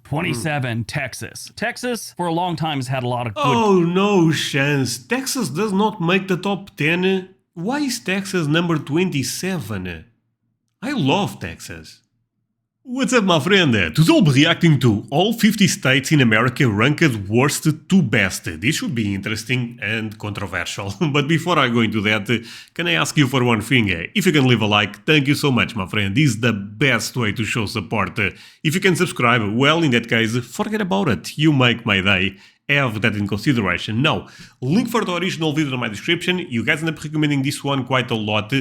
27, Texas. Texas, for a long time, has had a lot of good... Oh, no chance. Texas does not make the top 10. Why is Texas number 27? I love Texas. What's up, my friend? Today I'll be reacting to all 50 states in America ranked worst to best. This should be interesting and controversial. But before I go into that, can I ask you for one thing? If you can leave a like, thank you so much, my friend. This is the best way to show support. If you can subscribe, well, in that case, forget about it. You make my day. Have that in consideration. Now, link for the original video in my description. You guys end up recommending this one quite a lot.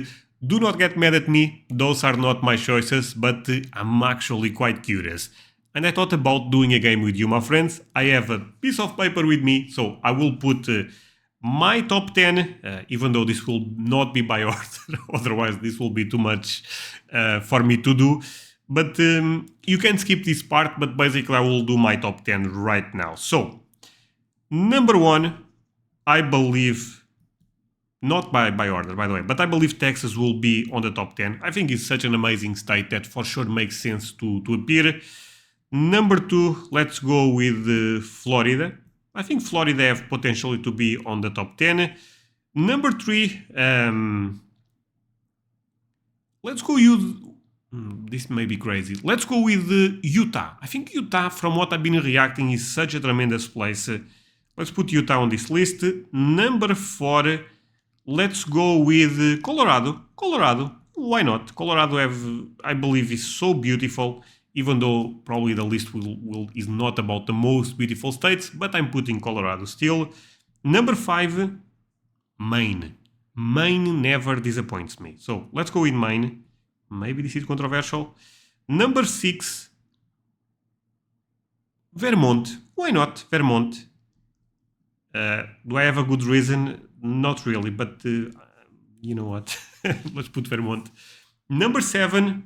Do not get mad at me, those are not my choices, but I'm actually quite curious. And I thought about doing a game with you, my friends. I have a piece of paper with me, so I will put my top 10, even though this will not be by order, otherwise this will be too much for me to do. But you can skip this part, but basically I will do my top 10 right now. So, number 1, I believe... Not by order, by the way, but I believe Texas will be on the top 10. I think it's such an amazing state that for sure makes sense to appear. Number 2, let's go with Florida. I think Florida have potential to be on the top 10. Number 3, let's go use... this may be crazy. Let's go with Utah. I think Utah, from what I've been reacting, is such a tremendous place. Let's put Utah on this list. Number 4... let's go with Colorado. Colorado, why not? Colorado I believe is so beautiful, even though probably the list is not about the most beautiful states, but I'm putting Colorado still. Number 5, Maine. Maine never disappoints me. So let's go with Maine. Maybe this is controversial. Number 6, Vermont. Why not? Vermont. Do I have a good reason? Not really, but you know what? Let's put Vermont. Number 7,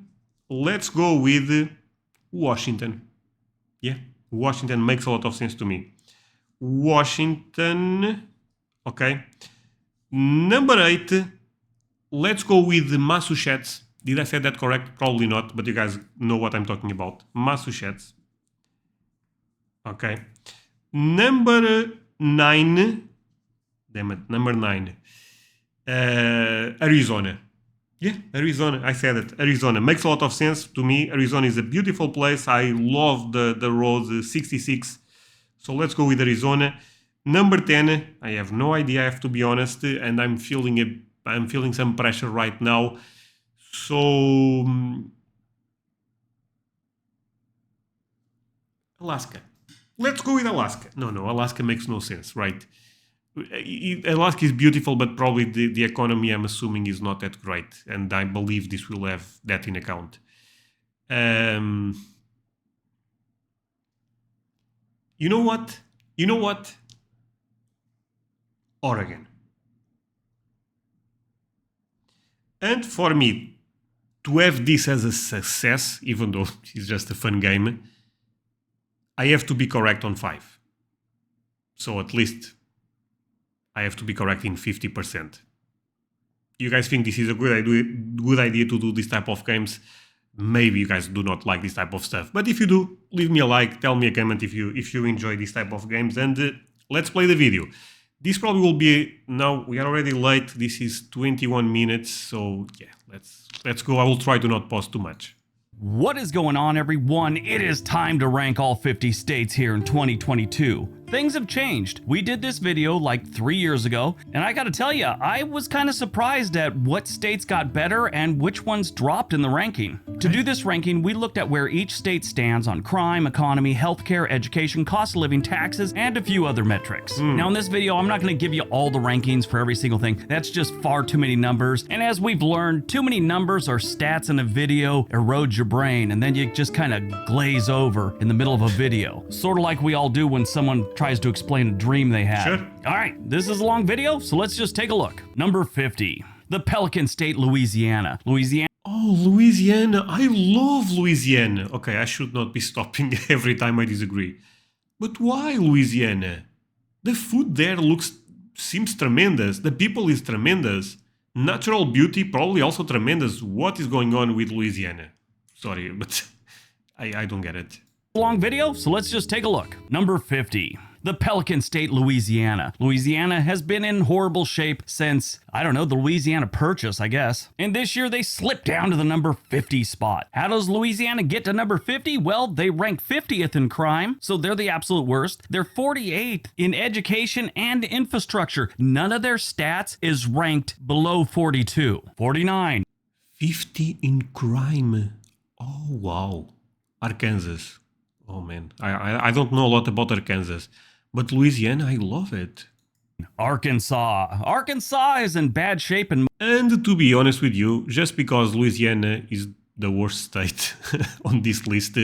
let's go with Washington. Yeah, Washington makes a lot of sense to me. Washington, okay. Number 8, let's go with Massachusetts. Did I say that correct? Probably not, but you guys know what I'm talking about. Massachusetts. Okay. Number 9, damn it, number 9, Arizona. Yeah, Arizona, I said it. Arizona makes a lot of sense to me. Arizona is a beautiful place. I love the road 66. So let's go with Arizona. Number 10, I have no idea, I have to be honest, and I'm feeling some pressure right now. So Alaska. Let's go with Alaska. No, Alaska makes no sense, right? Alaska is beautiful, but probably the economy, I'm assuming, is not that great. And I believe this will have that in account. You know what? You know what? Oregon. And for me, to have this as a success, even though it's just a fun game, I have to be correct on 5. So at least I have to be correct in 50%. You guys think this is a good idea to do this type of games? Maybe you guys do not like this type of stuff. But if you do, leave me a like, tell me a comment if you enjoy this type of games, and let's play the video. This probably will be... Now, we are already late. This is 21 minutes, so yeah, let's go. I will try to not pause too much. What is going on, everyone? It is time to rank all 50 states here in 2022. Things have changed. We did this video like 3 years ago, and I gotta tell you, I was kind of surprised at what states got better and which ones dropped in the ranking. To do this ranking, we looked at where each state stands on crime, economy, healthcare, education, cost of living, taxes, and a few other metrics. Now in this video, I'm not gonna give you all the rankings for every single thing. That's just far too many numbers, and as we've learned, too many numbers or stats in a video erode your brain, and then you just kind of glaze over in the middle of a video. Sort of like we all do when someone tries to explain a dream they had. Sure. All right, this is a long video, so let's just take a look. Number 50, the Pelican State, Louisiana. Oh, Louisiana. I love Louisiana. Okay, I should not be stopping every time I disagree. But why Louisiana? The food there seems tremendous. The people is tremendous. Natural beauty probably also tremendous. What is going on with Louisiana? Sorry, but I don't get it. Long video, so let's just take a look. Number 50. The Pelican State, Louisiana. Louisiana has been in horrible shape since, I don't know, the Louisiana Purchase, I guess. And this year they slipped down to the number 50 spot. How does Louisiana get to number 50? Well, they rank 50th in crime, so they're the absolute worst. They're 48th in education and infrastructure. None of their stats is ranked below 42. 49. 50 in crime. Oh, wow. Arkansas. Oh, man. I don't know a lot about Arkansas. But Louisiana, I love it. Arkansas. Arkansas is in bad shape and to be honest with you, just because Louisiana is the worst state on this list,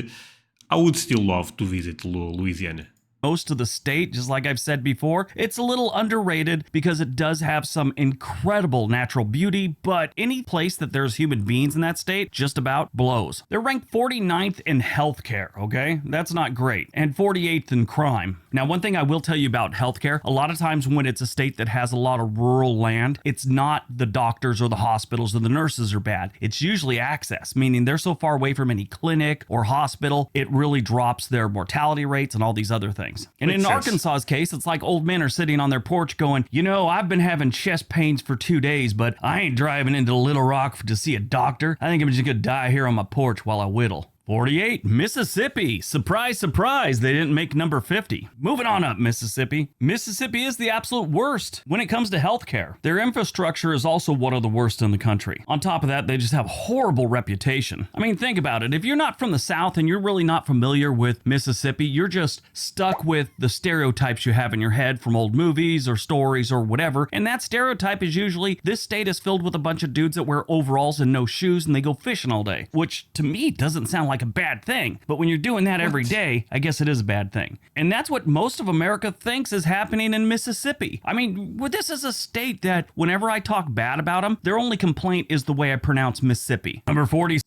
I would still love to visit Louisiana. most of the state, just like I've said before. It's a little underrated because it does have some incredible natural beauty, but any place that there's human beings in that state just about blows. They're ranked 49th in healthcare, okay? That's not great. And 48th in crime. Now, one thing I will tell you about healthcare, a lot of times when it's a state that has a lot of rural land, it's not the doctors or the hospitals or the nurses are bad. It's usually access, meaning they're so far away from any clinic or hospital, it really drops their mortality rates and all these other things. And in Arkansas's case, it's like old men are sitting on their porch going, you know, I've been having chest pains for 2 days, but I ain't driving into Little Rock to see a doctor. I think I'm just gonna die here on my porch while I whittle. 48, Mississippi. Surprise, surprise, they didn't make number 50. Moving on up, Mississippi. Mississippi is the absolute worst when it comes to healthcare. Their infrastructure is also one of the worst in the country. On top of that, they just have a horrible reputation. I mean, think about it. If you're not from the South and you're really not familiar with Mississippi, you're just stuck with the stereotypes you have in your head from old movies or stories or whatever. And that stereotype is usually this state is filled with a bunch of dudes that wear overalls and no shoes and they go fishing all day, which to me doesn't sound like a bad thing, but when you're doing that every day, I guess it is a bad thing. And that's what most of America thinks is happening in Mississippi. I mean, this is a state that whenever I talk bad about them, their only complaint is the way I pronounce Mississippi. Number 40.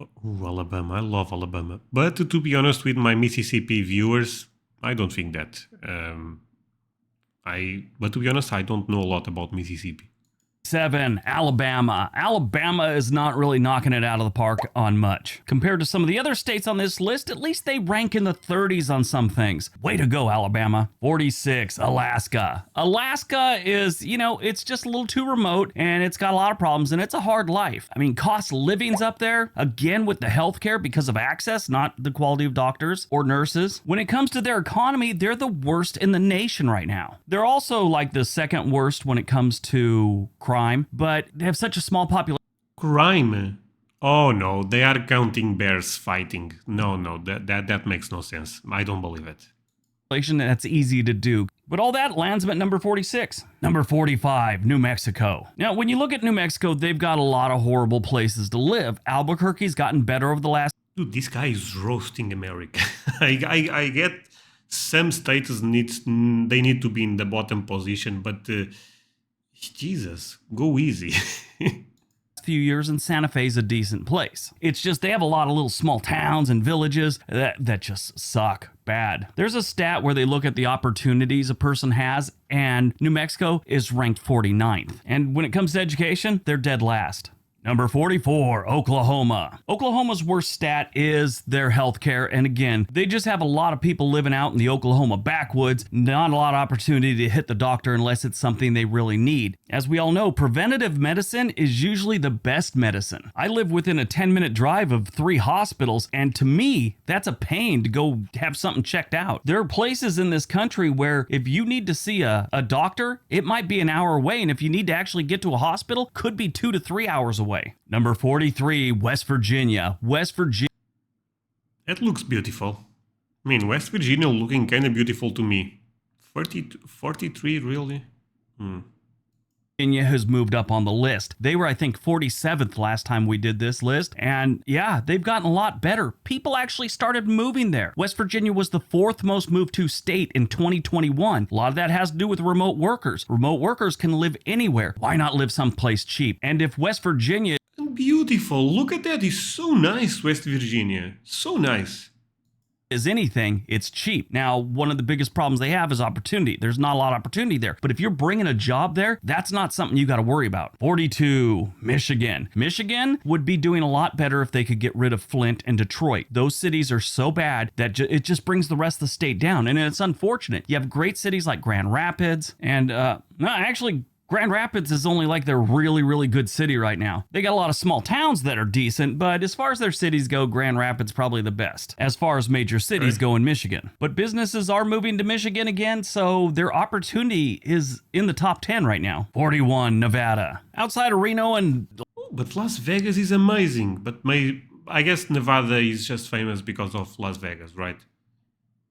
Oh, Alabama. I love Alabama. But to be honest with my Mississippi viewers, I don't think that. But to be honest, I don't know a lot about Mississippi. 7, Alabama. Alabama is not really knocking it out of the park on much. Compared to some of the other states on this list, at least they rank in the 30s on some things. Way to go, Alabama. 46, Alaska. Alaska is, you know, it's just a little too remote and it's got a lot of problems and it's a hard life. I mean, cost of living's up there, again with the healthcare because of access, not the quality of doctors or nurses. When it comes to their economy, they're the worst in the nation right now. They're also like the second worst when it comes to crime, but they have such a small population. Crime? Oh no, they are counting bears fighting. No, that makes no sense. I don't believe it. That's easy to do. But all that lands them at number 46. Number 45, New Mexico. Now, when you look at New Mexico, they've got a lot of horrible places to live. Albuquerque's gotten better over the last... Dude, this guy is roasting America. I get some states they need to be in the bottom position, but Jesus, go easy. Few years, and Santa Fe is a decent place. It's just they have a lot of little small towns and villages that just suck bad. There's a stat where they look at the opportunities a person has, and New Mexico is ranked 49th. And when it comes to education, they're dead last. Number 44, Oklahoma. Oklahoma's worst stat is their healthcare. And again, they just have a lot of people living out in the Oklahoma backwoods, not a lot of opportunity to hit the doctor unless it's something they really need. As we all know, preventative medicine is usually the best medicine. I live within a 10-minute drive of 3 hospitals, and to me, that's a pain to go have something checked out. There are places in this country where if you need to see a doctor, it might be an hour away, and if you need to actually get to a hospital, could be 2 to 3 hours away. Number 43, West Virginia. West Virginia. That looks beautiful. I mean, West Virginia looking kind of beautiful to me. 43, really? Virginia has moved up on the list. They were, I think, 47th last time we did this list. And yeah, they've gotten a lot better. People actually started moving there. West Virginia was the 4th most moved to state in 2021. A lot of that has to do with remote workers. Remote workers can live anywhere. Why not live someplace cheap? And if West Virginia... Beautiful. Look at that. It's so nice, West Virginia. So nice. is anything, it's cheap. Now, one of the biggest problems they have is opportunity. There's not a lot of opportunity there. But if you're bringing a job there, that's not something you got to worry about. 42, Michigan. Michigan would be doing a lot better if they could get rid of Flint and Detroit. Those cities are so bad that it just brings the rest of the state down. And it's unfortunate. You have great cities like Grand Rapids and, Grand Rapids is only like their really, really good city right now. They got a lot of small towns that are decent, but as far as their cities go, Grand Rapids probably the best as far as major cities go in Michigan. But businesses are moving to Michigan again, so their opportunity is in the top 10 right now. 41, Nevada. Outside of Reno and... But Las Vegas is amazing, but I guess Nevada is just famous because of Las Vegas, right?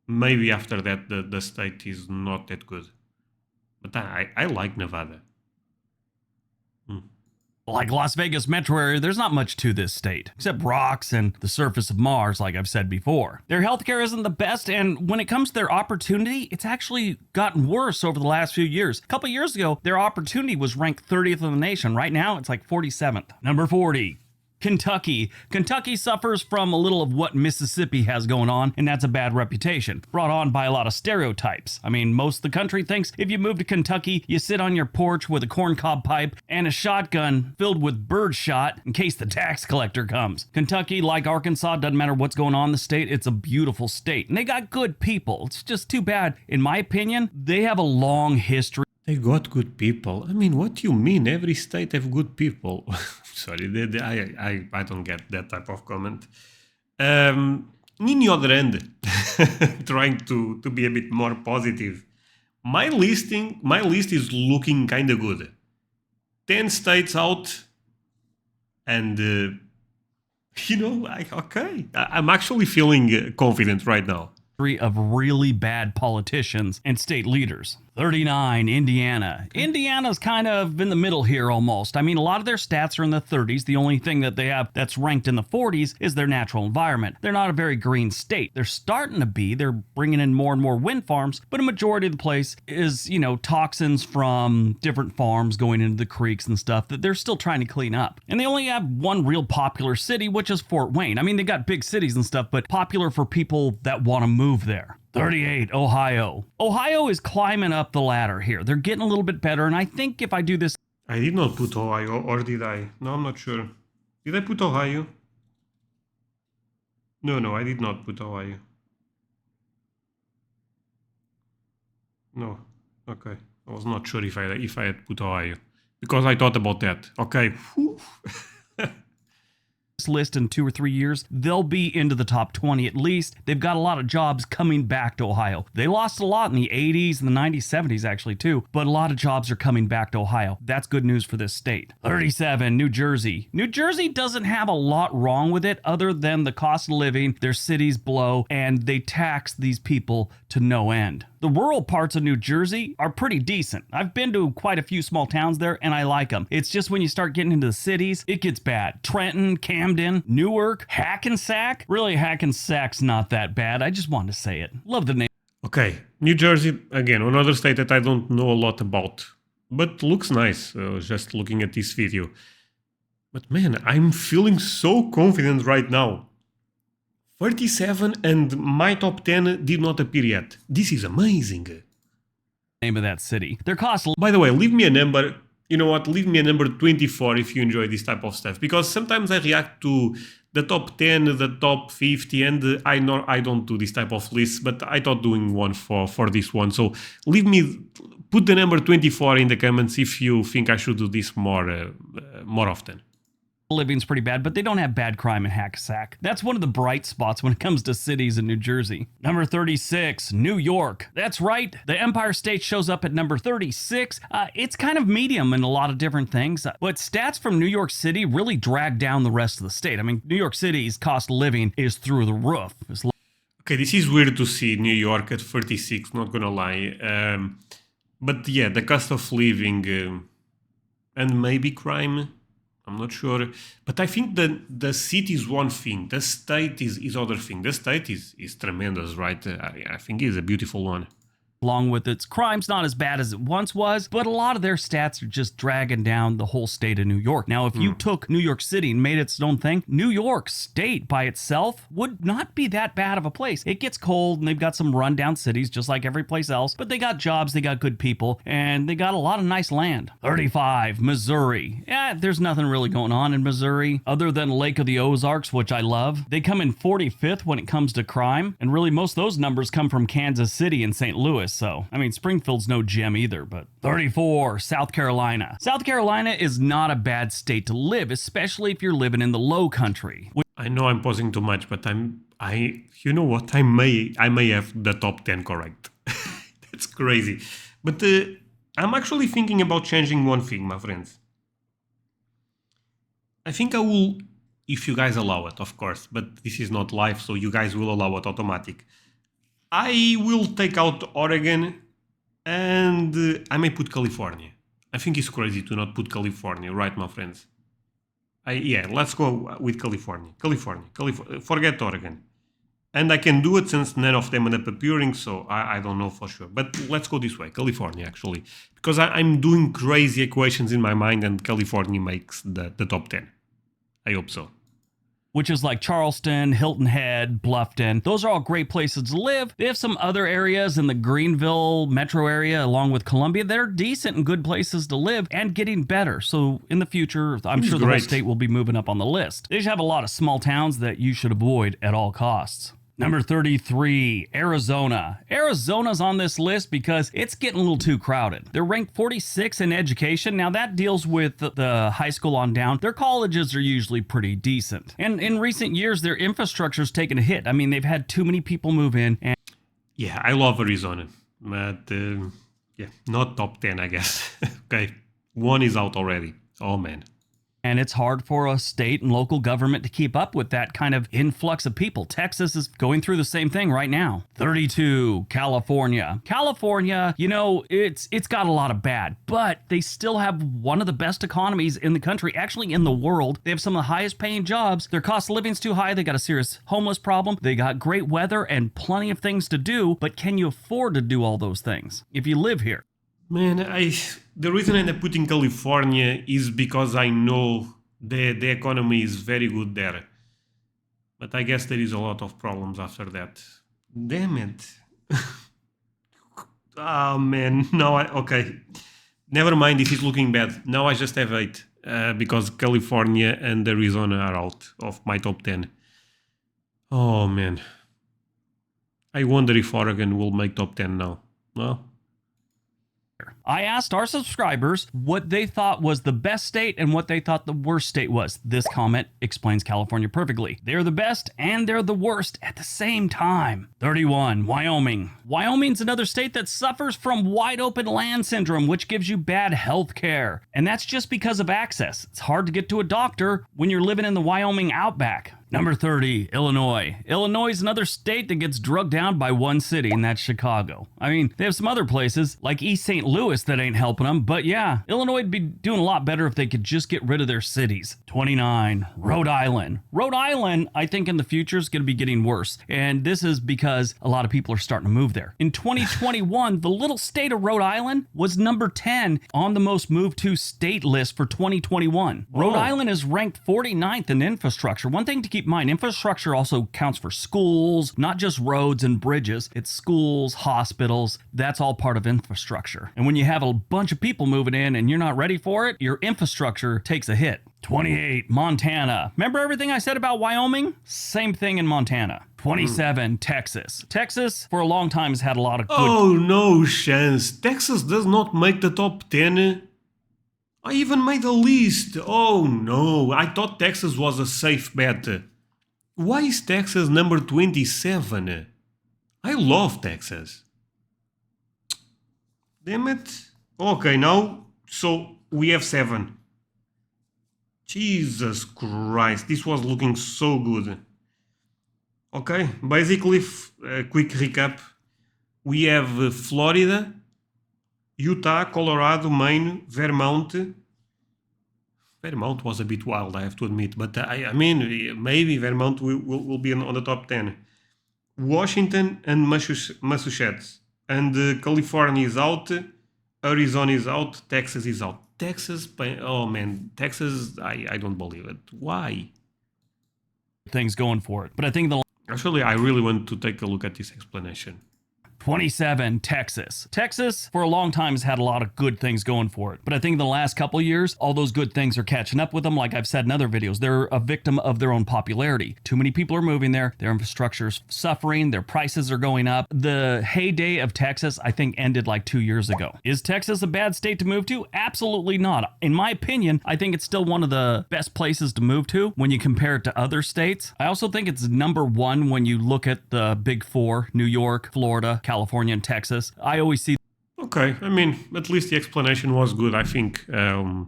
Maybe after that the state is not that good. But I like Nevada. Like Las Vegas metro area, there's not much to this state, except rocks and the surface of Mars, like I've said before. Their healthcare isn't the best, and when it comes to their opportunity, it's actually gotten worse over the last few years. A couple years ago, their opportunity was ranked 30th in the nation. Right now, it's like 47th. Number 40. Kentucky. Kentucky suffers from a little of what Mississippi has going on, and that's a bad reputation, brought on by a lot of stereotypes. I mean, most of the country thinks if you move to Kentucky, you sit on your porch with a corncob pipe and a shotgun filled with bird shot in case the tax collector comes. Kentucky, like Arkansas, doesn't matter what's going on in the state, it's a beautiful state, and they got good people. It's just too bad, in my opinion, they have a long history. They got good people. I mean, what do you mean? Every state have good people. Sorry, I don't get that type of comment. In the other end, trying to be a bit more positive, my list is looking kind of good. 10 states out, and okay, I'm actually feeling confident right now. Of really bad politicians and state leaders. 39, Indiana. Indiana's kind of in the middle here almost. I mean, a lot of their stats are in the 30s. The only thing that they have that's ranked in the 40s is their natural environment. They're not a very green state. They're starting to be. They're bringing in more and more wind farms, but a majority of the place is, toxins from different farms going into the creeks and stuff that they're still trying to clean up. And they only have one real popular city, which is Fort Wayne. I mean, they got big cities and stuff, but popular for people that want to move there. 38, Ohio. Ohio is climbing up the ladder here. They're getting a little bit better, and I think if I do this... I did not put Ohio, or did I? No, I'm not sure. Did I put Ohio? No, I did not put Ohio. No, okay. I was not sure if I had put Ohio, because I thought about that. Okay. List in 2 or 3 years, they'll be into the top 20 at least. They've got a lot of jobs coming back to Ohio. They lost a lot in the 80s and the 90s, 70s actually too, but a lot of jobs are coming back to Ohio. That's good news for this state. 37, New Jersey. New Jersey doesn't have a lot wrong with it other than the cost of living, their cities blow, and they tax these people to no end. The rural parts of New Jersey are pretty decent. I've been to quite a few small towns there, and I like them. It's just when you start getting into the cities, it gets bad. Trenton, Camden, Newark, Hackensack. Really, Hackensack's not that bad. I just wanted to say it. Love the name. Okay, New Jersey, again, another state that I don't know a lot about, but looks nice, just looking at this video. But man, I'm feeling so confident right now. 37 and my top 10 did not appear yet. This is amazing. Name of that city. Their cost... By the way, leave me a number. You know what? Leave me a number 24 if you enjoy this type of stuff. Because sometimes I react to the top 10, the top 50, and I know I don't do this type of lists, but I thought doing one for this one. So put the number 24 in the comments if you think I should do this more often. Living's pretty bad, but they don't have bad crime in Hackensack. That's one of the bright spots when it comes to cities in New Jersey. Number 36, New York. That's right, the Empire State shows up at number 36. It's kind of medium in a lot of different things, but stats from New York City really drag down the rest of the state. I mean, New York City's cost of living is through the roof. Okay, this is weird to see New York at 36, not gonna lie. But yeah, the cost of living and maybe crime, I'm not sure, but I think the city is one thing, the state is other thing. The state is tremendous, right? I think it's a beautiful one. along with its crime's not as bad as it once was, but a lot of their stats are just dragging down the whole state of New York. Now, if you took New York City and made it its own thing, New York State by itself would not be that bad of a place. It gets cold and they've got some rundown cities just like every place else, but they got jobs, they got good people, and they got a lot of nice land. 35, Missouri. Yeah, there's nothing really going on in Missouri other than Lake of the Ozarks, which I love. They come in 45th when it comes to crime, and really most of those numbers come from Kansas City and St. Louis, so I mean Springfield's no gem either. But 34, South Carolina. South Carolina is not a bad state to live, especially if you're living in the low country. I know I'm pausing too much, but you know what? I may have the top 10 correct. That's crazy. But I'm actually thinking about changing one thing, my friends. I think I will, if you guys allow it, of course, but this is not live, so you guys will allow it automatic. I will take out Oregon and I may put California. I think it's crazy to not put California, right, my friends? Yeah, let's go with California. California. Forget Oregon. And I can do it since none of them end up appearing, so I don't know for sure. But let's go this way, California, actually. Because I'm doing crazy equations in my mind and California makes the top 10. I hope so. Which is like Charleston, Hilton Head, Bluffton. Those are all great places to live. They have some other areas in the Greenville metro area along with Columbia that are decent and good places to live and getting better. So in the future, I'm sure the whole state will be moving up on the list. They just have a lot of small towns that you should avoid at all costs. Number 33, Arizona. Arizona's on this list because it's getting a little too crowded. They're ranked 46 in education. Now that deals with the high school on down. Their colleges are usually pretty decent. And in recent years, their infrastructure's taken a hit. I mean, they've had too many people move in. And yeah, I love Arizona. But yeah, not top 10, I guess. Okay, one is out already. Oh, man. And it's hard for a state and local government to keep up with that kind of influx of people. Texas is going through the same thing right now. 32, California. California, you know, it's got a lot of bad, but they still have one of the best economies in the country, actually in the world. They have some of the highest paying jobs. Their cost of living's too high. They got a serious homeless problem. They got great weather and plenty of things to do, but can you afford to do all those things if you live here? Man, the reason I end up putting California is because I know the economy is very good there. But I guess there is a lot of problems after that. Damn it. Oh man, okay. Never mind, this is looking bad. Now I just have 8 because California and Arizona are out of my top 10. Oh man. I wonder if Oregon will make top 10 now. Well, I asked our subscribers what they thought was the best state and what they thought the worst state was. This comment explains California perfectly. They're the best and they're the worst at the same time. 31, Wyoming. Wyoming's another state that suffers from wide open land syndrome, which gives you bad health care. And that's just because of access. It's hard to get to a doctor when you're living in the Wyoming outback. Number 30, Illinois. Illinois is another state that gets drugged down by one city, and that's Chicago. I mean, they have some other places, like East St. Louis, that ain't helping them, but yeah, Illinois would be doing a lot better if they could just get rid of their cities. 29, Rhode Island. Rhode Island, I think in the future is going to be getting worse, and this is because a lot of people are starting to move there. In 2021, the little state of Rhode Island was number 10 on the most moved to state list for 2021. Rhode Island is ranked 49th in infrastructure. One thing to keep in mind, infrastructure also counts for schools, not just roads and bridges. It's schools, hospitals, that's all part of infrastructure. And when you have a bunch of people moving in and you're not ready for it, your infrastructure takes a hit. 28, Montana. Remember everything I said about Wyoming? Same thing in Montana. 27, Texas. Texas, for a long time, has had a lot of good... Oh, no chance. Texas does not make the top 10. I even made a list. Oh, no. I thought Texas was a safe bet. Why is Texas number 27? I love Texas. Damn it. Okay, now, so we have 7. Jesus Christ, this was looking so good. Okay, basically, quick recap. We have Florida, Utah, Colorado, Maine, Vermont. Vermont was a bit wild, I have to admit, but I mean, maybe Vermont will be on the top 10. Washington and Massachusetts. And California is out, Arizona is out, Texas is out. Texas, oh man, Texas, I don't believe it. Why? Things going for it. But I think the Actually, I really want to take a look at this explanation. 27, Texas. Texas, for a long time, has had a lot of good things going for it. But I think in the last couple of years, all those good things are catching up with them. Like I've said in other videos, they're a victim of their own popularity. Too many people are moving there. Their infrastructure's suffering. Their prices are going up. The heyday of Texas, I think, ended like 2 years ago. Is Texas a bad state to move to? Absolutely not. In my opinion, I think it's still one of the best places to move to when you compare it to other states. I also think it's number one when you look at the big four: New York, Florida, California, and Texas. I always see Okay, I mean, at least the explanation was good, I think. I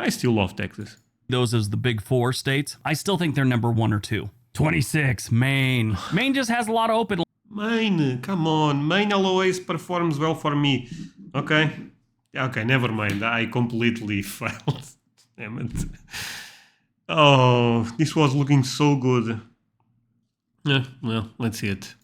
still love Texas. those as the big four states. I still think they're number 1 or 2. 26, Maine. Maine just has a lot of open. Maine, come on. Maine always performs well for me. Okay. Okay, never mind. I completely failed. Damn it. Oh, this was looking so good. Yeah, well, let's see it.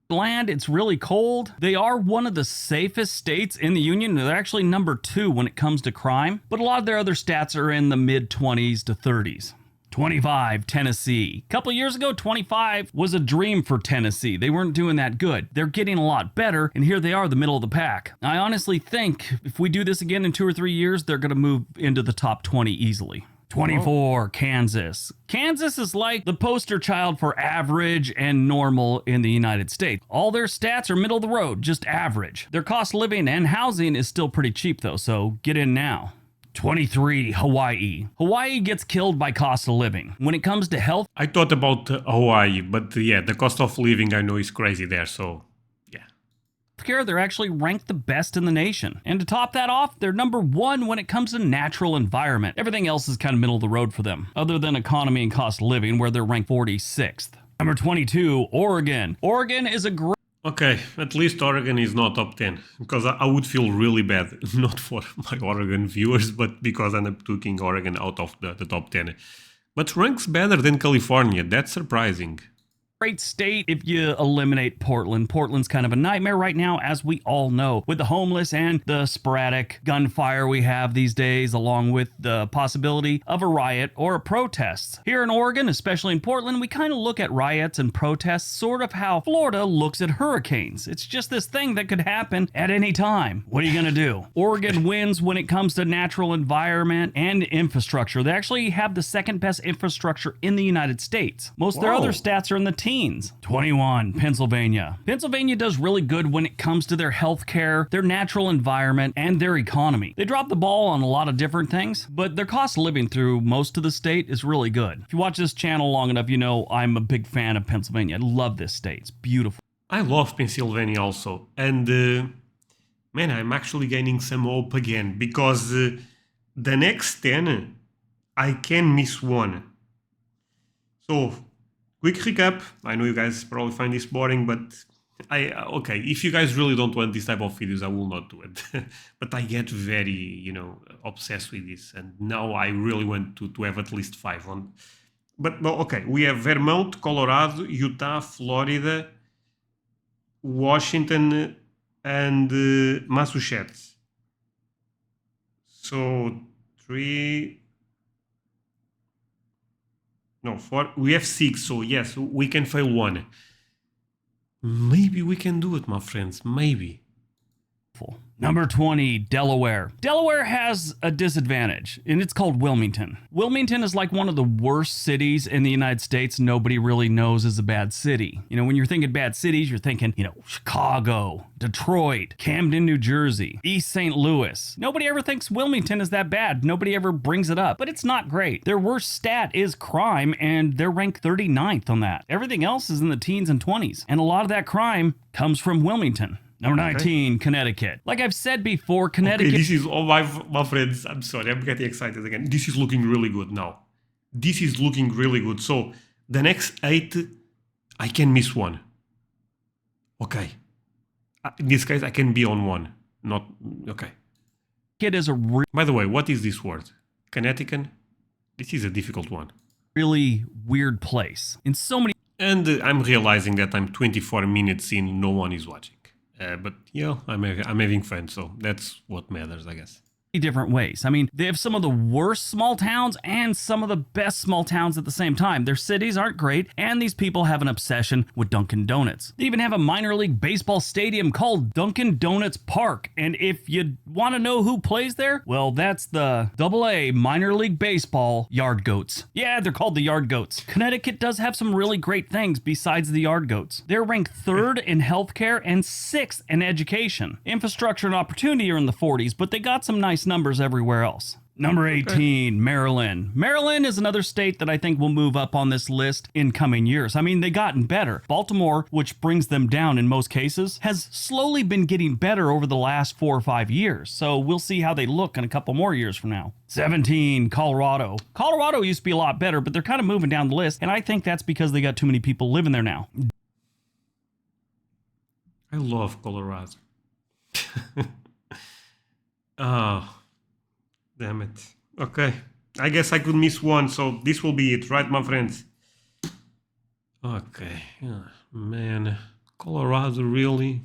Land, it's really cold. They are one of the safest states in the union. They're actually number 2 when it comes to crime, but a lot of their other stats are in the mid 20s to 30s. 25, Tennessee. A couple years ago, 25 was a dream for Tennessee. They weren't doing that good. They're getting a lot better, and here they are, the middle of the pack. I honestly think if we do this again in 2 or 3 years, they're going to move into the top 20 easily. 24, Kansas. Kansas is like the poster child for average and normal in the United States. All their stats are middle of the road, just average. Their cost of living and housing is still pretty cheap though, so get in now. 23, Hawaii. Hawaii gets killed by cost of living. When it comes to health I thought about Hawaii, but yeah, the cost of living I know is crazy there, so yeah. care, they're actually ranked the best in the nation. And to top that off, they're number 1 when it comes to natural environment. Everything else is kind of middle of the road for them, other than economy and cost of living, where they're ranked 46th. Number 22, Oregon. Oregon is a great Okay, at least Oregon is not top 10, because I would feel really bad, not for my Oregon viewers, but because I'm taking Oregon out of the top 10. But ranks better than California, that's surprising. state if you eliminate Portland. Portland's kind of a nightmare right now, as we all know, with the homeless and the sporadic gunfire we have these days, along with the possibility of a riot or a protest. Here in Oregon, especially in Portland, we kind of look at riots and protests sort of how Florida looks at hurricanes. It's just this thing that could happen at any time. What are you going to do? Oregon wins when it comes to natural environment and infrastructure. They actually have the second best infrastructure in the United States. Most of their other stats are in the teens. 21, Pennsylvania. Pennsylvania does really good when it comes to their healthcare, their natural environment, and their economy. They drop the ball on a lot of different things, but their cost of living through most of the state is really good. If you watch this channel long enough, you know I'm a big fan of Pennsylvania. I love this state. It's beautiful. I love Pennsylvania also, and man, I'm actually gaining some hope again, because the next 10, I can miss one. So, quick recap. I know you guys probably find this boring, but okay, if you guys really don't want this type of videos, I will not do it. But I get very, obsessed with this, and now I really want to have at least 5 on. But okay, we have Vermont, Colorado, Utah, Florida, Washington, and Massachusetts. So 3. No, 4. We have 6, so yes, we can fail 1. Maybe we can do it, my friends. Maybe. Number 20, Delaware. Delaware has a disadvantage, and it's called Wilmington. Wilmington is like one of the worst cities in the United States. Nobody really knows is a bad city. When you're thinking bad cities, you're thinking, Chicago, Detroit, Camden, New Jersey, East St. Louis. Nobody ever thinks Wilmington is that bad. Nobody ever brings it up, but it's not great. Their worst stat is crime, and they're ranked 39th on that. Everything else is in the teens and 20s, and a lot of that crime comes from Wilmington. Number 19, Connecticut. Like I've said before, Connecticut... Okay, this is all my friends. I'm sorry, I'm getting excited again. This is looking really good now. This is looking really good. So, the next 8, I can miss 1. Okay. In this case, I can be on 1. Not... Okay. It is a By the way, what is this word? Connecticut? This is a difficult one. Really weird place. In so many... And I'm realizing that I'm 24 minutes in, no one is watching. But yeah, I'm having fun, so that's what matters, I guess. Different ways. I mean, they have some of the worst small towns and some of the best small towns at the same time. Their cities aren't great, and these people have an obsession with Dunkin' Donuts. They even have a minor league baseball stadium called Dunkin' Donuts Park, and if you want to know who plays there, well, that's the AA minor league baseball Yard Goats. Yeah, they're called the Yard Goats. Connecticut does have some really great things besides the Yard Goats. They're ranked 3rd in healthcare and 6th in education. Infrastructure and opportunity are in the 40s, but they got some nice numbers everywhere else. Number 18, Maryland. Maryland is another state that I think will move up on this list in coming years. I mean, they've gotten better. Baltimore, which brings them down in most cases, has slowly been getting better over the last 4 or 5 years. So we'll see how they look in a couple more years from now. 17, Colorado. Colorado used to be a lot better, but they're kind of moving down the list. And I think that's because they got too many people living there now. I love Colorado. Oh, damn it. Okay, I guess I could miss one, so this will be it, right, my friends? Okay, man, Colorado, really?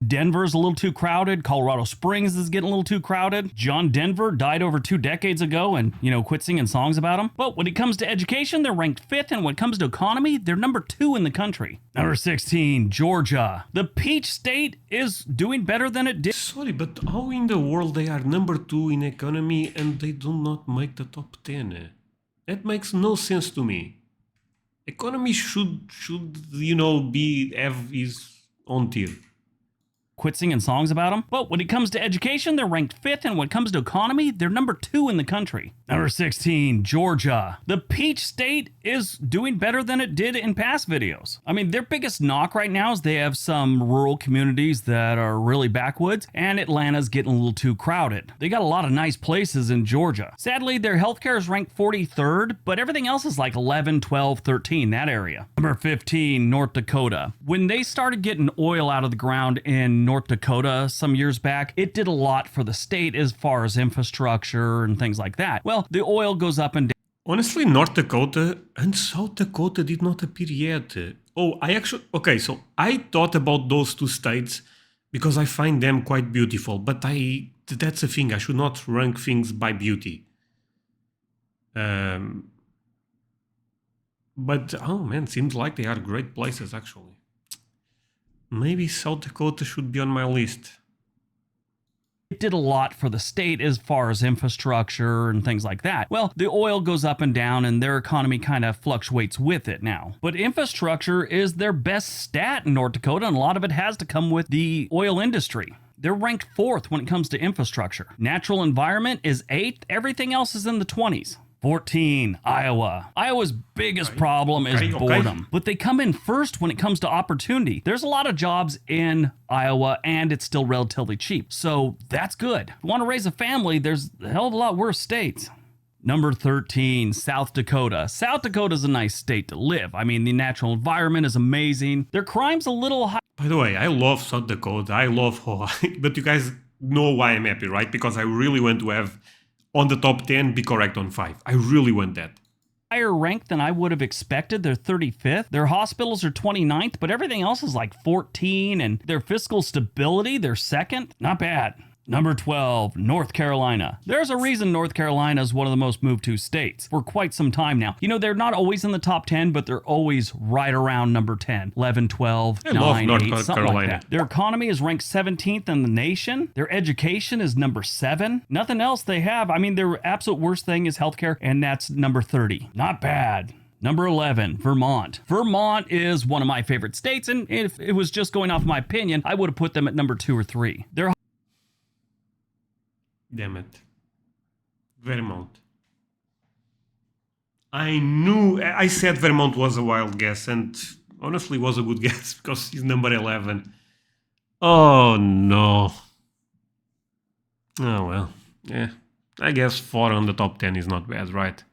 Denver's a little too crowded. Colorado Springs is getting a little too crowded. John Denver died over 2 decades ago and, quit singing songs about him. But when it comes to education, they're ranked 5th, and when it comes to economy, they're number 2 in the country. Number 16, Georgia. The Peach State is doing better than it did. Sorry, but how in the world they are number 2 in economy and they do not make the top 10? That makes no sense to me. Economy should have his own tier. Quit singing songs about them. But when it comes to education, they're ranked 5th, and when it comes to economy, they're number 2 in the country. Number 16, Georgia. The Peach State is doing better than it did in past videos. I mean, their biggest knock right now is they have some rural communities that are really backwoods, and Atlanta's getting a little too crowded. They got a lot of nice places in Georgia. Sadly, their healthcare is ranked 43rd, but everything else is like 11, 12, 13, that area. Number 15, North Dakota. When they started getting oil out of the ground in North Dakota some years back, it did a lot for the state as far as infrastructure and things like that. Well, the oil goes up and down. Honestly, North Dakota and South Dakota did not appear yet. So I thought about those 2 states because I find them quite beautiful, but that's a thing, I should not rank things by beauty. But, oh man, seems like they are great places actually. Maybe South Dakota should be on my list. It did a lot for the state as far as infrastructure and things like that. Well, the oil goes up and down and their economy kind of fluctuates with it now. But infrastructure is their best stat in North Dakota, and a lot of it has to come with the oil industry. They're ranked 4th when it comes to infrastructure. Natural environment is 8th. Everything else is in the 20s. 14, Iowa. Iowa's biggest problem is boredom, but they come in 1st when it comes to opportunity. There's a lot of jobs in Iowa, and it's still relatively cheap, so that's good. If you want to raise a family, there's a hell of a lot worse states. Number 13, South Dakota. South Dakota's a nice state to live. I mean, the natural environment is amazing. Their crime's a little high. By the way, I love South Dakota, I love Hawaii, but you guys know why I'm happy, right? Because I really want to have on the top 10 be correct on 5. I really want that. Higher ranked than I would have expected. They're 35th. Their hospitals are 29th, but everything else is like 14, and their fiscal stability, they're 2nd. Not bad. Number 12, North Carolina. There's a reason North Carolina is one of the most moved to states for quite some time now. They're not always in the top 10, but they're always right around number 10, 11, 12, 9, 8, something like that. Their economy is ranked 17th in the nation. Their education is number 7. Nothing else they have. I mean, their absolute worst thing is healthcare, and that's number 30. Not bad. Number 11, Vermont. Vermont is one of my favorite states, and if it was just going off my opinion, I would have put them at number 2 or 3. They're Damn it. Vermont. I said Vermont was a wild guess, and honestly was a good guess because he's number 11. Oh no. Oh well. Yeah. I guess 4 on the top 10 is not bad, right?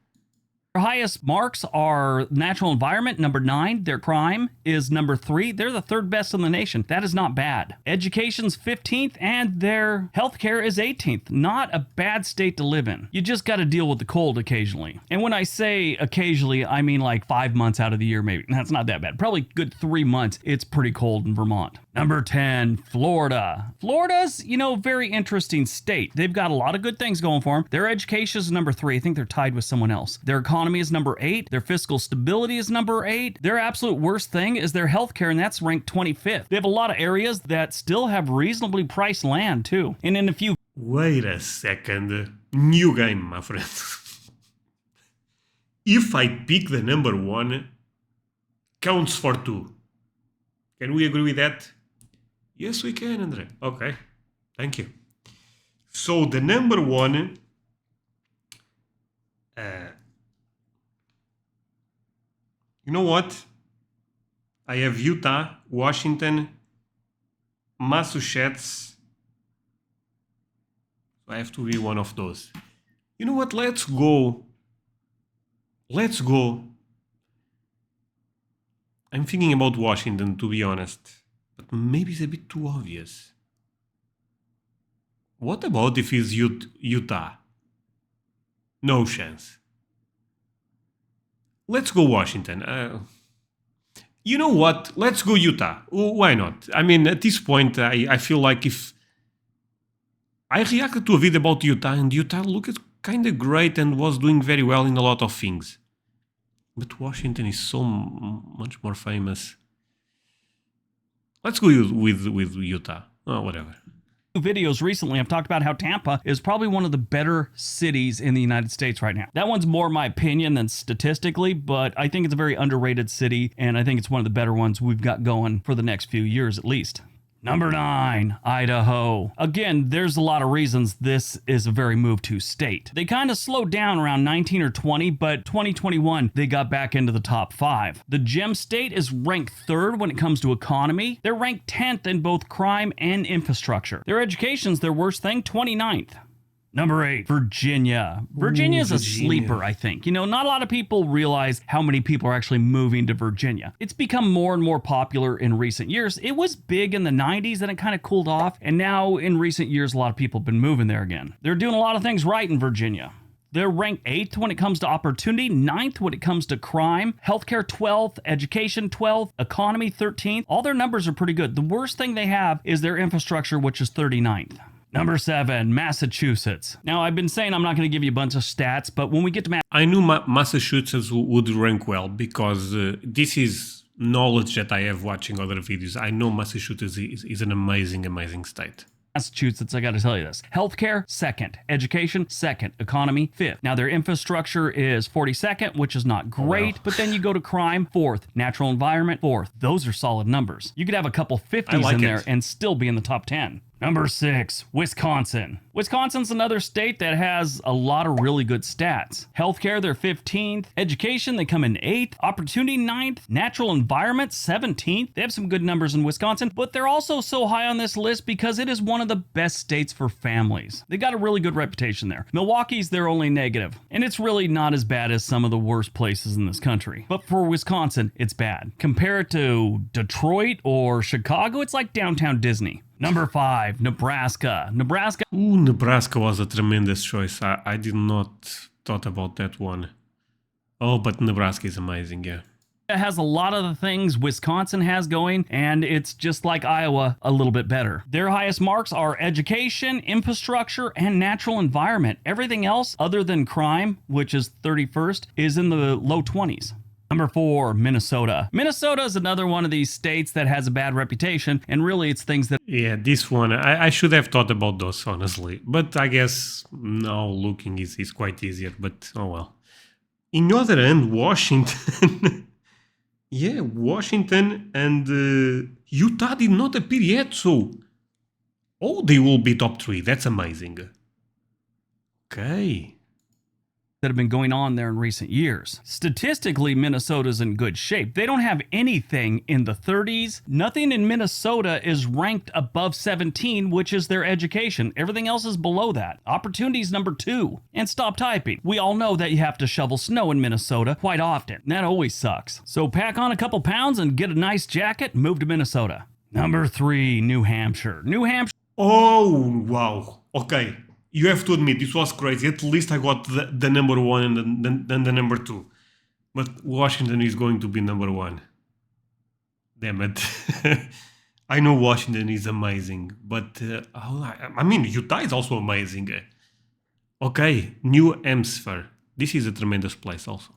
Their highest marks are natural environment, number 9. Their crime is number 3. They're the 3rd best in the nation. That is not bad. Education's 15th, and their healthcare is 18th. Not a bad state to live in. You just got to deal with the cold occasionally. And when I say occasionally, I mean like 5 months out of the year, maybe. That's not that bad. Probably good 3 months. It's pretty cold in Vermont. Number 10, Florida. Florida's, very interesting state. They've got a lot of good things going for them. Their education is number 3. I think they're tied with someone else. Their economy is number 8. Their fiscal stability is number 8. Their absolute worst thing is their healthcare, and that's ranked 25th. They have a lot of areas that still have reasonably priced land, too. And in a few... Wait a second. New game, my friend. If I pick the number 1, counts for 2. Can we agree with that? Yes, we can, André. Okay, thank you. So the number 1, you know what? I have Utah, Washington, Massachusetts. I have to be one of those. You know what? Let's go. I'm thinking about Washington, to be honest. But maybe it's a bit too obvious. What about if it's Utah? No chance. Let's go Washington. You know what? Let's go Utah. Why not? I mean, at this point, I feel like if... I reacted to a video about Utah, and Utah looked kind of great and was doing very well in a lot of things. But Washington is so much more famous. Let's go with Utah. Oh, whatever. Videos recently, I've talked about how Tampa is probably one of the better cities in the United States right now. That one's more my opinion than statistically, but I think it's a very underrated city, and I think it's one of the better ones we've got going for the next few years at least. Number 9, Idaho. Again, there's a lot of reasons this is a very move to state. They kind of slowed down around 19 or 20, but 2021, they got back into the top 5. The Gem State is ranked 3rd when it comes to economy. They're ranked 10th in both crime and infrastructure. Their education's their worst thing, 29th. Number 8, Virginia. Virginia is a sleeper, I think. Not a lot of people realize how many people are actually moving to Virginia. It's become more and more popular in recent years. It was big in the 90s, then it kind of cooled off, and now in recent years, a lot of people have been moving there again. They're doing a lot of things right in Virginia. They're ranked 8th when it comes to opportunity, 9th when it comes to crime, healthcare 12th, education 12th, economy 13th. All their numbers are pretty good. The worst thing they have is their infrastructure, which is 39th. Number 7, Massachusetts. Now, I've been saying I'm not going to give you a bunch of stats, but when we get to I knew Massachusetts would rank well because this is knowledge that I have watching other videos. I know Massachusetts is an amazing, amazing state. Massachusetts, I got to tell you this. Healthcare, 2nd. Education, 2nd. Economy, 5th. Now, their infrastructure is 42nd, which is not great, but then you go to crime, 4th. Natural environment, 4th. Those are solid numbers. You could have a couple 50s in there and still be in the top 10. Number 6, Wisconsin. Wisconsin's another state that has a lot of really good stats. Healthcare, they're 15th. Education, they come in 8th. Opportunity, 9th. Natural environment, 17th. They have some good numbers in Wisconsin, but they're also so high on this list because it is one of the best states for families. They got a really good reputation there. Milwaukee's their only negative, and it's really not as bad as some of the worst places in this country. But for Wisconsin, it's bad. Compare it to Detroit or Chicago, it's like downtown Disney. Number 5, Nebraska. Nebraska was a tremendous choice. I did not thought about that one. Oh, but Nebraska is amazing, yeah. It has a lot of the things Wisconsin has going, and it's just like Iowa, a little bit better. Their highest marks are education, infrastructure, and natural environment. Everything else, other than crime, which is 31st, is in the low 20s. Number 4, Minnesota. Minnesota is another one of these states that has a bad reputation, and really it's things that... Yeah, this one, I should have thought about those, honestly. But I guess now looking is quite easier, but oh well. In the other hand, Washington... yeah, Washington and Utah did not appear yet, so... Oh, they will be top 3, that's amazing. Okay. That have been going on there in recent years. Statistically, Minnesota's in good shape. They don't have anything in the 30s. Nothing in Minnesota is ranked above 17, which is their education. Everything else is below that. Opportunity's number 2. And stop typing. We all know that you have to shovel snow in Minnesota quite often. That always sucks. So pack on a couple pounds and get a nice jacket and move to Minnesota. Number 3, New Hampshire. Oh, wow. Okay. You have to admit, this was crazy. At least I got the number 1 and then the number 2. But Washington is going to be number 1. Damn it. I know Washington is amazing, but I mean, Utah is also amazing. Okay, New Hampshire. This is a tremendous place also.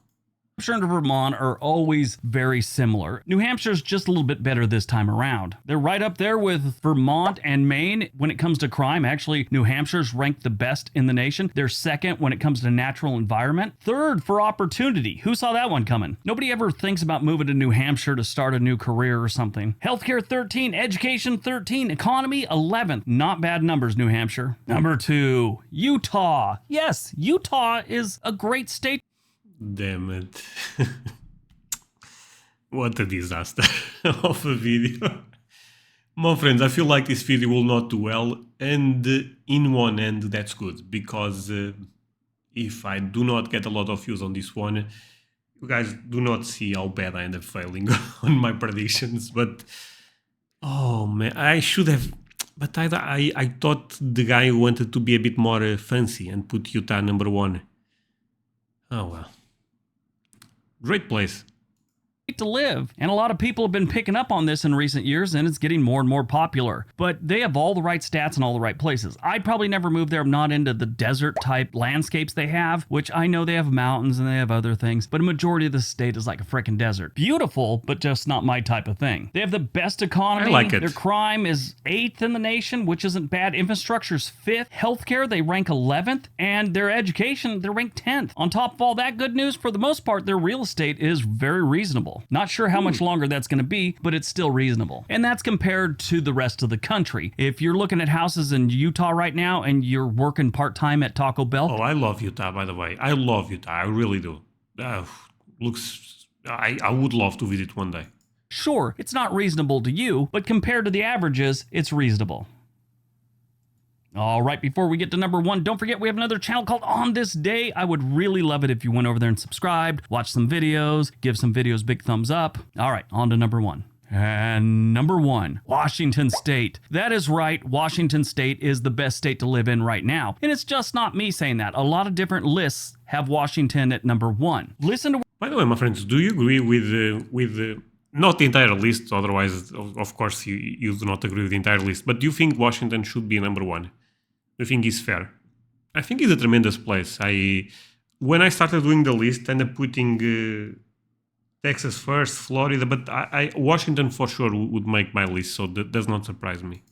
New Hampshire and Vermont are always very similar. New Hampshire's just a little bit better this time around. They're right up there with Vermont and Maine when it comes to crime. Actually, New Hampshire's ranked the best in the nation. They're second when it comes to natural environment. Third for opportunity. Who saw that one coming? Nobody ever thinks about moving to New Hampshire to start a new career or something. Healthcare 13, education 13, economy 11th. Not bad numbers, New Hampshire. Number 2, Utah. Yes, Utah is a great state. Damn it. What a disaster of a video. My friends, I feel like this video will not do well, and in one end that's good, because if I do not get a lot of views on this one, you guys do not see how bad I end up failing on my predictions. But oh man, I should have, but I thought the guy wanted to be a bit more fancy and put Utah number 1. Oh well. Great place To live, and a lot of people have been picking up on this in recent years, and it's getting more and more popular. But they have all the right stats in all the right places. I'd probably never move there. I'm not into the desert type landscapes they have, which I know they have mountains and they have other things, but a majority of the state is like a freaking desert. Beautiful, but just not my type of thing. They have the best economy. I like it. Their crime is 8th in the nation, which isn't bad. Infrastructure's 5th. Healthcare, they rank 11th, and their education, they're ranked 10th. On top of all that good news, for the most part, their real estate is very reasonable. Not sure how much longer that's going to be, but it's still reasonable. And that's compared to the rest of the country. If you're looking at houses in Utah right now and you're working part-time at Taco Bell. Oh, I love Utah, by the way. I love Utah. I really do. I would love to visit one day. Sure, it's not reasonable to you, but compared to the averages, it's reasonable. All right, before we get to number 1, don't forget we have another channel called On This Day. I would really love it if you went over there and subscribed, watched some videos, give some videos big thumbs up. All right, on to number 1. And number 1, Washington State. That is right, Washington State is the best state to live in right now. And it's just not me saying that. A lot of different lists have Washington at number 1. Listen to... By the way, my friends, do you agree with not the entire list, otherwise, of course, you do not agree with the entire list, but do you think Washington should be number 1? Do you think it's fair? I think it's a tremendous place. When I started doing the list, I ended up putting Texas first, Florida, but Washington for sure would make my list, so that does not surprise me.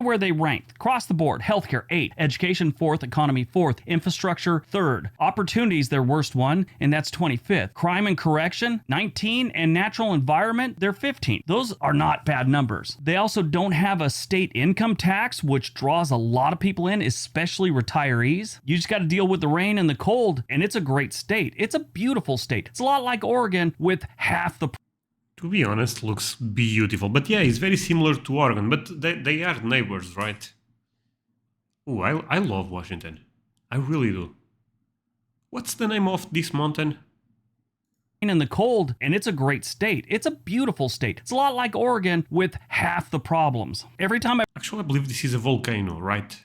Where they ranked. Across the board, healthcare 8, education 4th, economy 4th, infrastructure 3rd, opportunities their worst one, and that's 25th. Crime and correction 19, and natural environment they're 15th. Those are not bad numbers. They also don't have a state income tax, which draws a lot of people in, especially retirees. You just got to deal with the rain and the cold, and it's a great state. It's a beautiful state. It's a lot like Oregon with half the... To be honest, looks beautiful. But yeah, it's very similar to Oregon, but they are neighbors, right? Oh, I love Washington. I really do. What's the name of this mountain? In the cold, and it's a great state. It's a beautiful state. It's a lot like Oregon with half the problems. Every time Actually, I believe this is a volcano, right?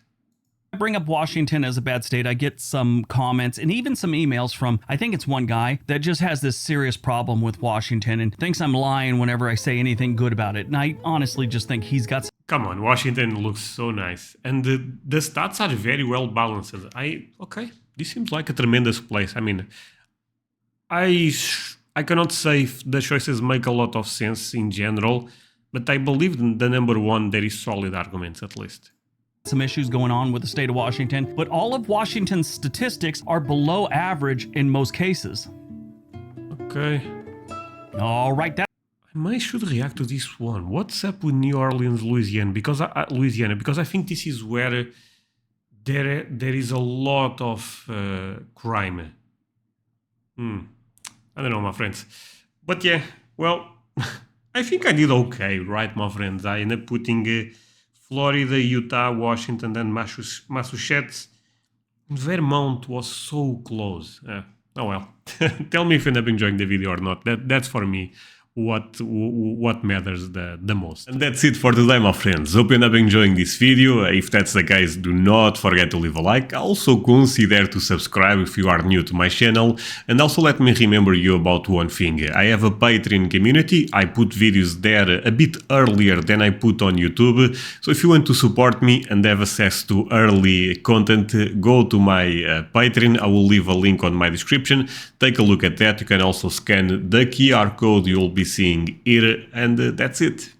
I bring up Washington as a bad state, I get some comments and even some emails from, I think it's one guy that just has this serious problem with Washington and thinks I'm lying whenever I say anything good about it. And I honestly just think he's got... Come on, Washington looks so nice. And the stats are very well balanced. Okay, this seems like a tremendous place. I mean, I cannot say if the choices make a lot of sense in general, but I believe the number 1, there is solid arguments at least. Some issues going on with the state of Washington, but all of Washington's statistics are below average in most cases. Okay. All right, that... I might should react to this one. What's up with New Orleans, Louisiana? Because I think this is where there is a lot of crime. I don't know, my friends. But yeah, well, I think I did okay, right, my friends? I ended up putting... Florida, Utah, Washington, and Massachusetts. Vermont was so close. Oh well. Tell me if you end up enjoying the video or not. That's for me. what matters the most. And that's it for today, my friends. Hope you end up enjoying this video. If that's the case, do not forget to leave a like. Also consider to subscribe if you are new to my channel. And also let me remember you about one thing. I have a Patreon community. I put videos there a bit earlier than I put on YouTube. So if you want to support me and have access to early content, go to my Patreon. I will leave a link on my description. Take a look at that. You can also scan the QR code you'll be seeing here, and that's it.